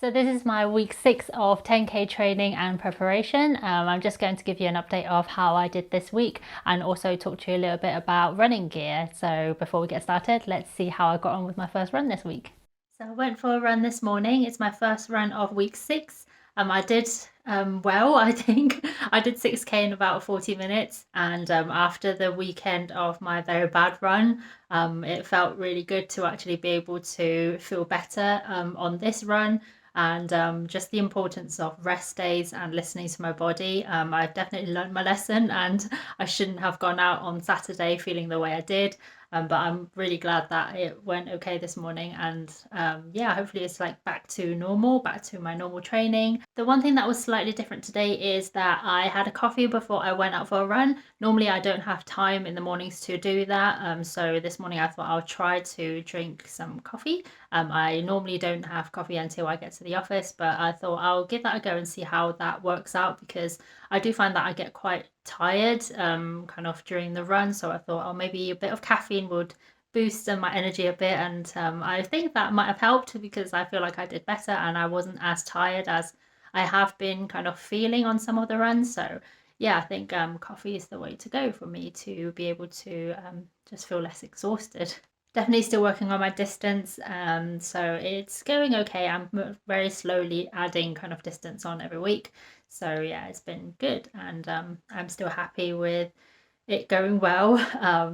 So this is my week 6 of 10k training and preparation. I'm just going to give you an update of how I did this week and also talk to you a little bit about running gear. So before we get started, let's see how I got on with my first run this week. So I went for a run this morning. It's my first run of week 6. I did well, I think. I did 6k in about 40 minutes, and after the weekend of my very bad run, it felt really good to actually be able to feel better on this run. And just the importance of rest days and listening to my body. I've definitely learned my lesson, and I shouldn't have gone out on Saturday feeling the way I did. But I'm really glad that it went okay this morning, and yeah, hopefully it's like back to normal, back to my normal training. The one thing that was slightly different today is that I had a coffee before I went out for a run. Normally I don't have time in the mornings to do that, so this morning I thought I'll try to drink some coffee. I normally don't have coffee until I get to the office, but I thought I'll give that a go and see how that works out, because I do find that I get quite tired kind of during the run. So I thought, oh, maybe a bit of caffeine would boost my energy a bit, and I think that might have helped because I feel like I did better and I wasn't as tired as I have been kind of feeling on some of the runs. So yeah, I think coffee is the way to go for me to be able to just feel less exhausted. Definitely still working on my distance, so it's going okay. I'm very slowly adding kind of distance on every week. So yeah, it's been good, and I'm still happy with it going well.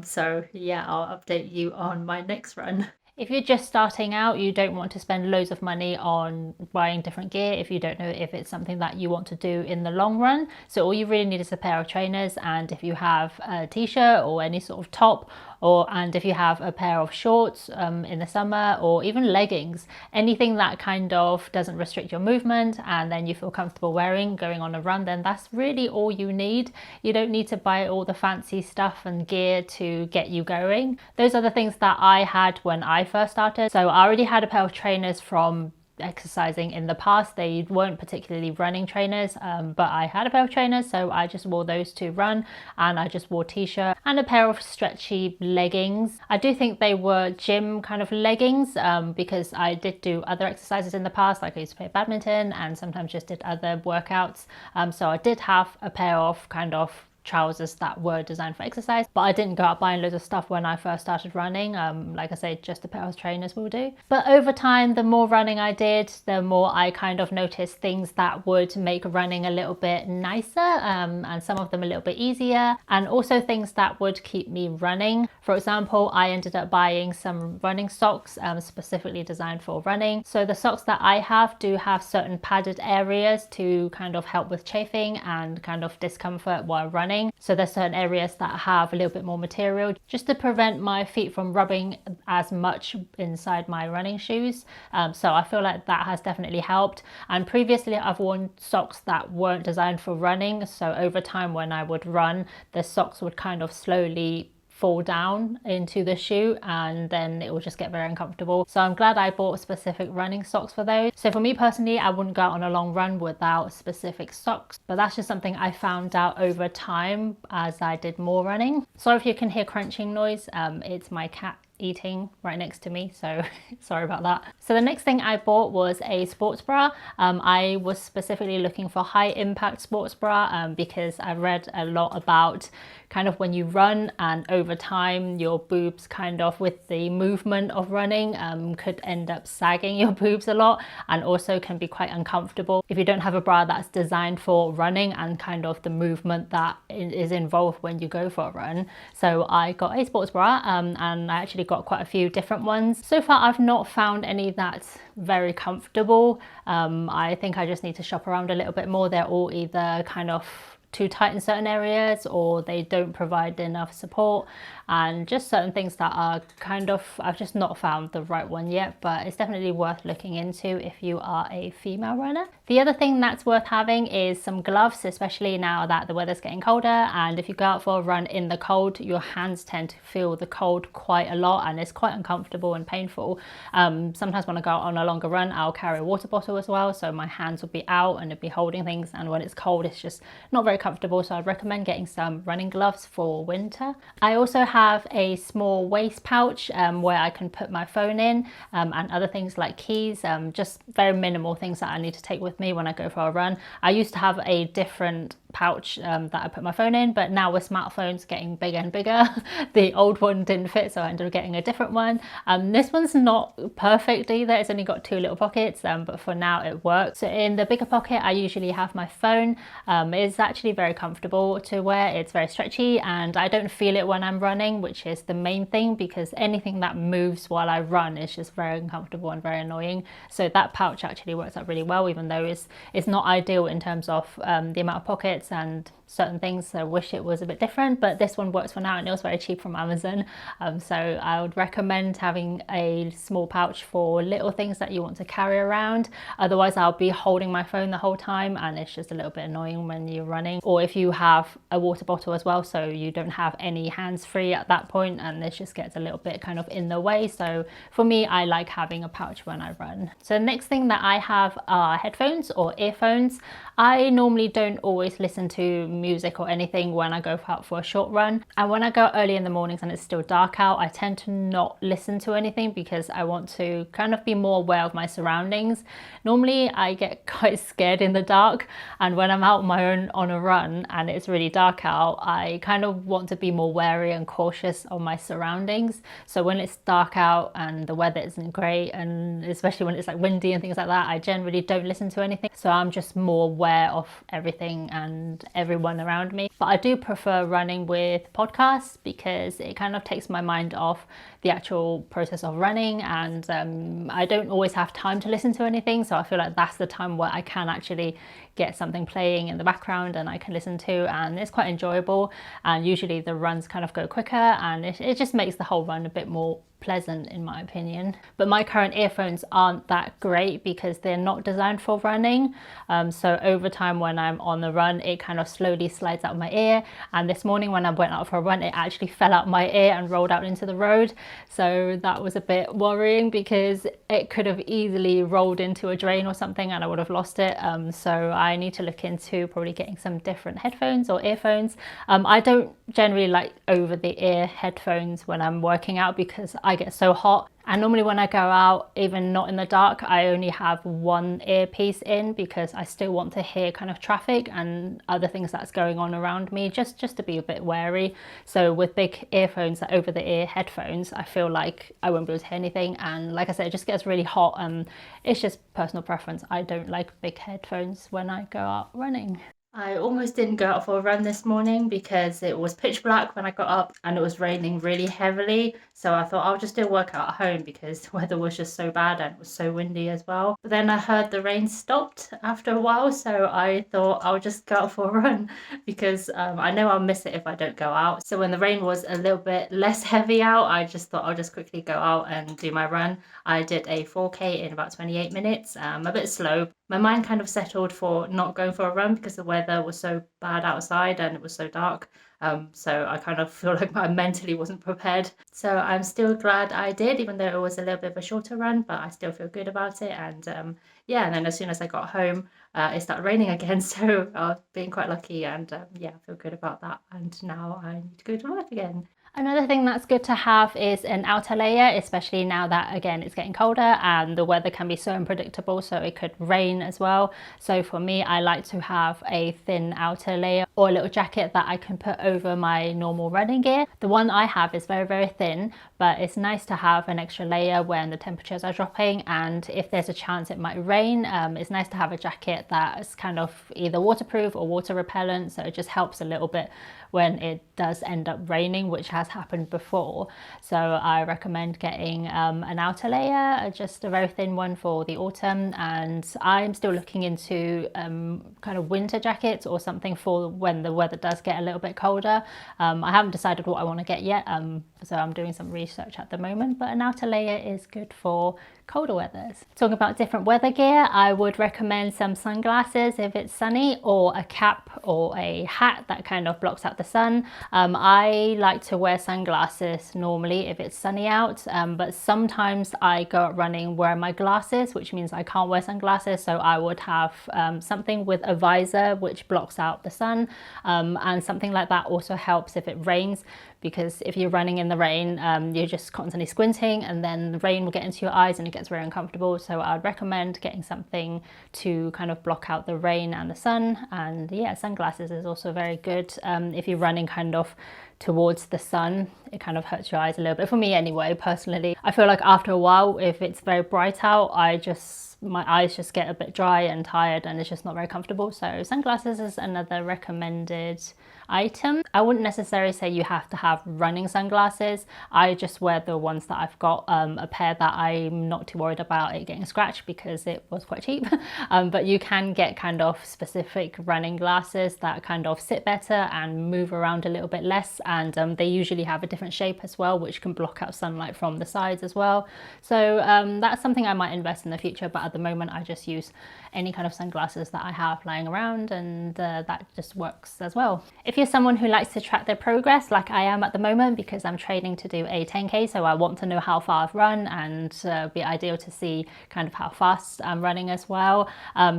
So yeah, I'll update you on my next run. If you're just starting out, you don't want to spend loads of money on buying different gear if you don't know if it's something that you want to do in the long run. So all you really need is a pair of trainers, and if you have a t-shirt or any sort of top, and if you have a pair of shorts in the summer, or even leggings, anything that kind of doesn't restrict your movement and then you feel comfortable wearing going on a run, then that's really all you need. You don't need to buy all the fancy stuff and gear to get you going. Those are the things that I had when I first started. So I already had a pair of trainers from exercising in the past. They weren't particularly running trainers, but I had a pair of trainers, so I just wore those to run, and I just wore t-shirt and a pair of stretchy leggings. I do think they were gym kind of leggings, because I did do other exercises in the past, like I used to play badminton and sometimes just did other workouts, so I did have a pair of kind of trousers that were designed for exercise, but I didn't go out buying loads of stuff when I first started running. Like I said, just a pair of trainers will do. But over time, the more running I did, the more I kind of noticed things that would make running a little bit nicer, and some of them a little bit easier, and also things that would keep me running. For example, I ended up buying some running socks specifically designed for running. So the socks that I have do have certain padded areas to kind of help with chafing and kind of discomfort while running. So there's certain areas that have a little bit more material just to prevent my feet from rubbing as much inside my running shoes. So I feel like that has definitely helped. And previously I've worn socks that weren't designed for running. So over time when I would run, the socks would kind of slowly fall down into the shoe, and then it will just get very uncomfortable. So I'm glad I bought specific running socks for those. So for me personally, I wouldn't go out on a long run without specific socks, but that's just something I found out over time as I did more running. Sorry if you can hear crunching noise, it's my cat eating right next to me, so sorry about that. So the next thing I bought was a sports bra. I was specifically looking for high impact sports bra because I read a lot about kind of when you run and over time your boobs kind of with the movement of running could end up sagging your boobs a lot, and also can be quite uncomfortable if you don't have a bra that's designed for running and kind of the movement that is involved when you go for a run. So I got a sports bra, and I actually got quite a few different ones. So far I've not found any that's very comfortable. I think I just need to shop around a little bit more. They're all either kind of too tight in certain areas, or they don't provide enough support, and just certain things that are kind of, I've just not found the right one yet, but it's definitely worth looking into if you are a female runner. The other thing that's worth having is some gloves, especially now that the weather's getting colder, and if you go out for a run in the cold, your hands tend to feel the cold quite a lot, and it's quite uncomfortable and painful. Sometimes when I go out on a longer run, I'll carry a water bottle as well, so my hands will be out and it'll be holding things, and when it's cold it's just not very comfortable. So I'd recommend getting some running gloves for winter. I also have have a small waist pouch where I can put my phone in and other things like keys, just very minimal things that I need to take with me when I go for a run. I used to have a different pouch that I put my phone in, but now with smartphones getting bigger and bigger, the old one didn't fit, so I ended up getting a different one. This one's not perfect either, it's only got two little pockets, but for now it works. So in the bigger pocket I usually have my phone. It's actually very comfortable to wear, it's very stretchy, and I don't feel it when I'm running, which is the main thing, because anything that moves while I run is just very uncomfortable and very annoying. So that pouch actually works out really well, even though it's not ideal in terms of the amount of pockets and certain things, so I wish it was a bit different, but this one works for now and it was very cheap from Amazon. So I would recommend having a small pouch for little things that you want to carry around. Otherwise I'll be holding my phone the whole time and it's just a little bit annoying when you're running. Or if you have a water bottle as well, so you don't have any hands free at that point and this just gets a little bit kind of in the way. So for me, I like having a pouch when I run. So the next thing that I have are headphones or earphones. I normally don't always listen to music or anything when I go out for a short run, and when I go early in the mornings and it's still dark out, I tend to not listen to anything because I want to kind of be more aware of my surroundings. Normally I get quite scared in the dark, and when I'm out on my own on a run and it's really dark out, I kind of want to be more wary and cautious of my surroundings. So when it's dark out and the weather isn't great, and especially when it's like windy and things like that, I generally don't listen to anything. So I'm just more aware of everything and everyone around me. But I do prefer running with podcasts because it kind of takes my mind off the actual process of running, and I don't always have time to listen to anything, so I feel like that's the time where I can actually get something playing in the background and I can listen to, and it's quite enjoyable, and usually the runs kind of go quicker and it just makes the whole run a bit more pleasant in my opinion. But my current earphones aren't that great because they're not designed for running, so over time when I'm on the run it kind of slowly slides out of my ear, and this morning when I went out for a run it actually fell out my ear and rolled out into the road. So that was a bit worrying because it could have easily rolled into a drain or something and I would have lost it. So I need to look into probably getting some different headphones or earphones. I don't generally like over the ear headphones when I'm working out because I get so hot. And normally when I go out, even not in the dark, I only have one earpiece in because I still want to hear kind of traffic and other things that's going on around me, just to be a bit wary. So with big earphones, like over the ear headphones, I feel like I won't be able to hear anything. And like I said, it just gets really hot, and it's just personal preference. I don't like big headphones when I go out running. I almost didn't go out for a run this morning because it was pitch black when I got up and it was raining really heavily. So I thought I'll just do a workout at home because the weather was just so bad and it was so windy as well. But then I heard the rain stopped after a while, so I thought I'll just go out for a run because I know I'll miss it if I don't go out. So when the rain was a little bit less heavy out, I just thought I'll just quickly go out and do my run. I did a 4K in about 28 minutes, a bit slow. My mind kind of settled for not going for a run because the weather was so bad outside and it was so dark. So I kind of feel like I mentally wasn't prepared. So I'm still glad I did, even though it was a little bit of a shorter run, but I still feel good about it. And yeah, and then as soon as I got home, it started raining again. So I've been quite lucky, and yeah, I feel good about that. And now I need to go to work again. Another thing that's good to have is an outer layer, especially now that again it's getting colder and the weather can be so unpredictable, so it could rain as well. So for me, I like to have a thin outer layer or a little jacket that I can put over my normal running gear. The one I have is very, very thin, but it's nice to have an extra layer when the temperatures are dropping, and if there's a chance it might rain, it's nice to have a jacket that's kind of either waterproof or water repellent, so it just helps a little bit when it does end up raining, which has happened before. So I recommend getting an outer layer, just a very thin one for the autumn, and I'm still looking into kind of winter jackets or something for when the weather does get a little bit colder. I haven't decided what I want to get yet, so I'm doing some research at the moment, but an outer layer is good for colder weathers. Talking about different weather gear, I would recommend some sunglasses if it's sunny, or a cap or a hat that kind of blocks out the sun. I like to wear sunglasses normally if it's sunny out, but sometimes I go out running wearing my glasses, which means I can't wear sunglasses, so I would have something with a visor which blocks out the sun, and something like that also helps if it rains, because if you're running in the rain, you're just constantly squinting, and then the rain will get into your eyes and it gets very uncomfortable. So I'd recommend getting something to kind of block out the rain and the sun. And yeah, sunglasses is also very good. If you're running kind of towards the sun, it kind of hurts your eyes a little bit. For me anyway, personally, I feel like after a while, if it's very bright out, my eyes just get a bit dry and tired, and it's just not very comfortable. So sunglasses is another recommended item. I wouldn't necessarily say you have to have running sunglasses. I just wear the ones that I've got, a pair that I'm not too worried about it getting scratched because it was quite cheap. But you can get kind of specific running glasses that kind of sit better and move around a little bit less, and they usually have a different shape as well, which can block out sunlight from the sides as well. So that's something I might invest in the future, but at the moment I just use any kind of sunglasses that I have lying around, and that just works as well. If you're someone who likes to track their progress like I am at the moment, because I'm training to do a 10k, so I want to know how far I've run, and be ideal to see kind of how fast I'm running as well.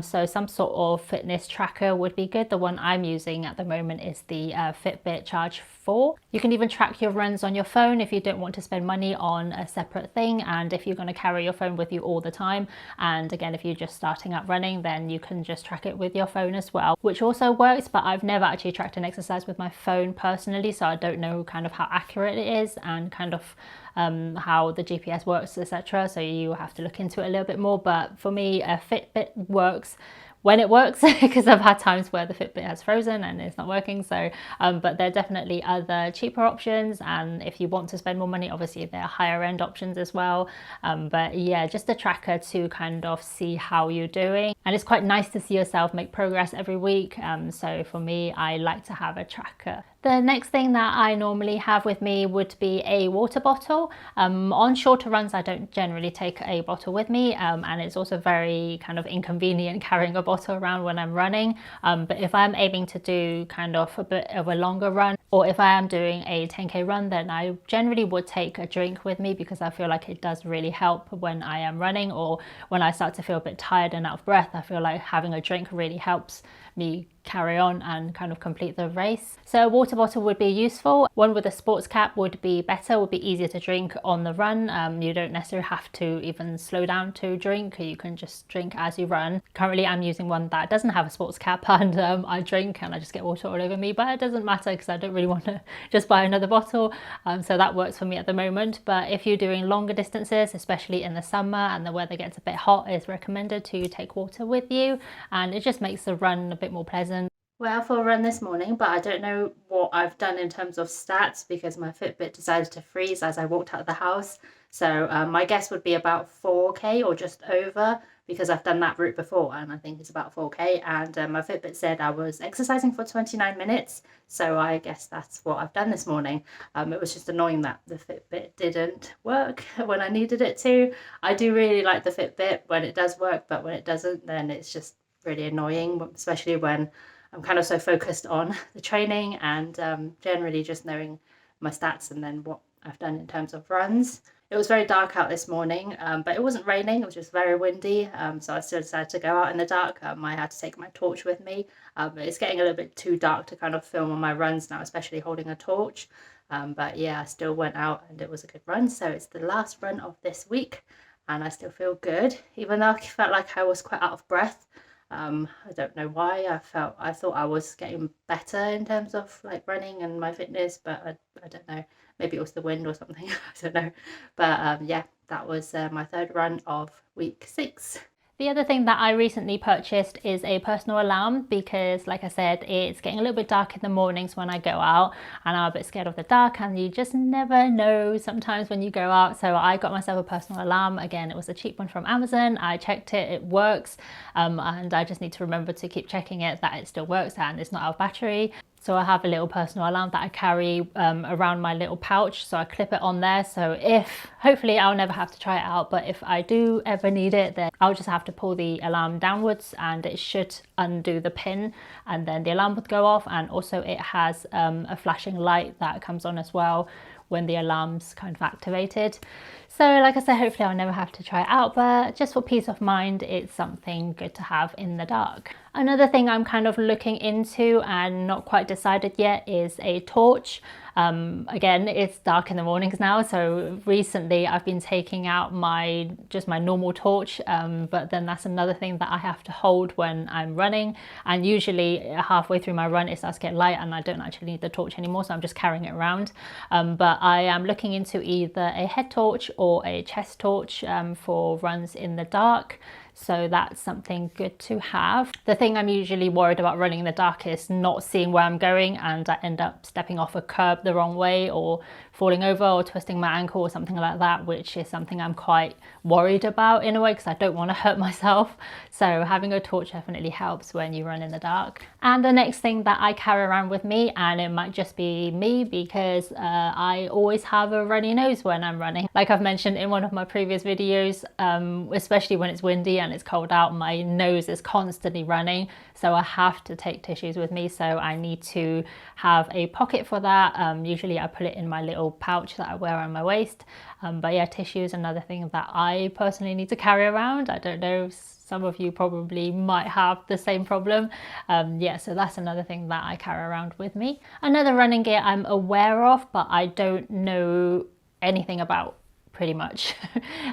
So some sort of fitness tracker would be good. The one I'm using at the moment is the Fitbit Charge 4. You can even track your runs on your phone if you don't want to spend money on a separate thing, and if you're going to carry your phone with you all the time. And again, if you're just starting out running, then you can just track it with your phone as well, which also works. But I've never actually tracked an exercise with my phone personally, so I don't know kind of how accurate it is and kind of how the GPS works, etc. So you have to look into it a little bit more. But for me, a Fitbit works when it works, because I've had times where the Fitbit has frozen and it's not working. So but there are definitely other cheaper options, and if you want to spend more money, obviously there are higher end options as well. But yeah, just a tracker to kind of see how you're doing, and it's quite nice to see yourself make progress every week. So for me, I like to have a tracker. The next thing that I normally have with me would be a water bottle. On shorter runs, I don't generally take a bottle with me, and it's also very kind of inconvenient carrying a bottle around when I'm running. But if I'm aiming to do kind of a bit of a longer run, or if I am doing a 10k run, then I generally would take a drink with me, because I feel like it does really help when I am running, or when I start to feel a bit tired and out of breath. I feel like having a drink really helps me carry on and kind of complete the race. So a water bottle would be useful. One with a sports cap would be better, would be easier to drink on the run. You don't necessarily have to even slow down to drink, you can just drink as you run. Currently I'm using one that doesn't have a sports cap, and I drink and I just get water all over me, but it doesn't matter because I don't really want to just buy another bottle. So that works for me at the moment. But if you're doing longer distances, especially in the summer and the weather gets a bit hot, it's recommended to take water with you, and it just makes the run a bit more pleasant. Well, for a run this morning, but I don't know what I've done in terms of stats because my Fitbit decided to freeze as I walked out of the house. So my guess would be about 4k or just over, because I've done that route before and I think it's about 4k, and my Fitbit said I was exercising for 29 minutes. So I guess that's what I've done this morning. It was just annoying that the Fitbit didn't work when I needed it to. I do really like the Fitbit when it does work, but when it doesn't, then it's just really annoying, especially when I'm kind of so focused on the training and generally just knowing my stats and then what I've done in terms of runs. It was very dark out this morning, but it wasn't raining, it was just very windy, so I still decided to go out in the dark. I had to take my torch with me, but it's getting a little bit too dark to kind of film on my runs now, especially holding a torch. But yeah, I still went out and it was a good run. So it's the last run of this week and I still feel good, even though I felt like I was quite out of breath. I don't know why. I thought I was getting better in terms of like running and my fitness, but I don't know, maybe it was the wind or something. I don't know, but yeah, that was my third run of week 6. The other thing that I recently purchased is a personal alarm, because like I said, it's getting a little bit dark in the mornings when I go out and I'm a bit scared of the dark, and you just never know sometimes when you go out. So I got myself a personal alarm. Again, it was a cheap one from Amazon. I checked it, it works, and I just need to remember to keep checking it that it still works and it's not out of battery. So I have a little personal alarm that I carry around my little pouch, so I clip it on there. So hopefully I'll never have to try it out, but if I do ever need it, then I'll just have to pull the alarm downwards and it should undo the pin, and then the alarm would go off. And also it has a flashing light that comes on as well when the alarm's kind of activated. So like I said, hopefully I'll never have to try it out, but just for peace of mind, it's something good to have in the dark. Another thing I'm kind of looking into and not quite decided yet is a torch. Again, it's dark in the mornings now, so recently I've been taking out my normal torch, but then that's another thing that I have to hold when I'm running, and usually halfway through my run it starts to get light and I don't actually need the torch anymore, so I'm just carrying it around. But I am looking into either a head torch or a chest torch for runs in the dark. So that's something good to have. The thing I'm usually worried about running in the dark is not seeing where I'm going and I end up stepping off a curb the wrong way or falling over or twisting my ankle or something like that, which is something I'm quite worried about in a way because I don't want to hurt myself. So having a torch definitely helps when you run in the dark. And the next thing that I carry around with me, and it might just be me because I always have a runny nose when I'm running. Like I've mentioned in one of my previous videos, especially when it's windy and it's cold out, my nose is constantly running, so I have to take tissues with me. So I need to have a pocket for that. Usually I put it in my little pouch that I wear on my waist, but yeah, tissue is another thing that I personally need to carry around. I don't know, some of you probably might have the same problem. Yeah, so that's another thing that I carry around with me. Another running gear I'm aware of but I don't know anything about pretty much.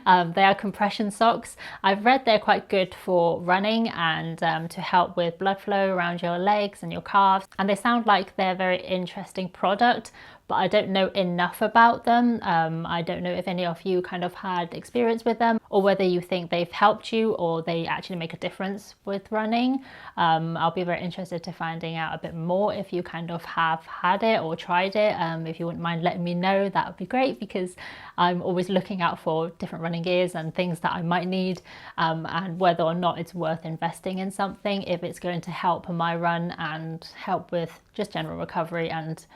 They are compression socks. I've read they're quite good for running and to help with blood flow around your legs and your calves, and they sound like they're a very interesting product, but I don't know enough about them. I don't know if any of you kind of had experience with them or whether you think they've helped you or they actually make a difference with running. I'll be very interested to finding out a bit more if you kind of have had it or tried it. If you wouldn't mind letting me know, that would be great, because I'm always looking out for different running gears and things that I might need, and whether or not it's worth investing in something if it's going to help my run and help with just general recovery and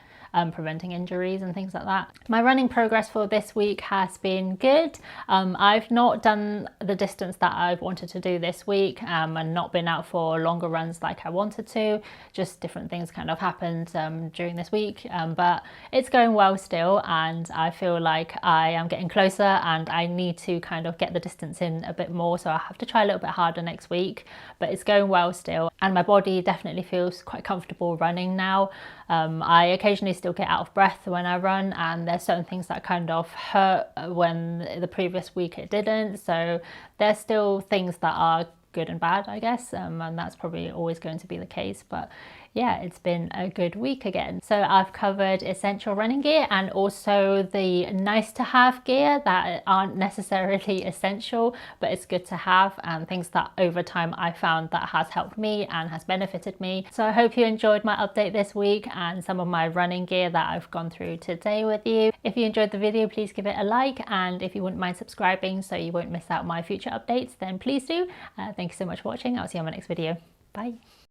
preventing injuries and things like that. My running progress for this week has been good. I've not done the distance that I've wanted to do this week, and not been out for longer runs like I wanted to. Just different things kind of happened during this week, but it's going well still, and I feel like I am getting closer and I need to kind of get the distance in a bit more, so I have to try a little bit harder next week, but it's going well still, and my body definitely feels quite comfortable running now. I occasionally still get out of breath when I run, and there's certain things that kind of hurt when the previous week it didn't, so there's still things that are good and bad, I guess, and that's probably always going to be the case. But yeah, it's been a good week again. So I've covered essential running gear and also the nice to have gear that aren't necessarily essential, but it's good to have, and things that over time I found that has helped me and has benefited me. So I hope you enjoyed my update this week and some of my running gear that I've gone through today with you. If you enjoyed the video, please give it a like, and if you wouldn't mind subscribing so you won't miss out my future updates, then please do. Thank you so much for watching. I'll see you on my next video. Bye.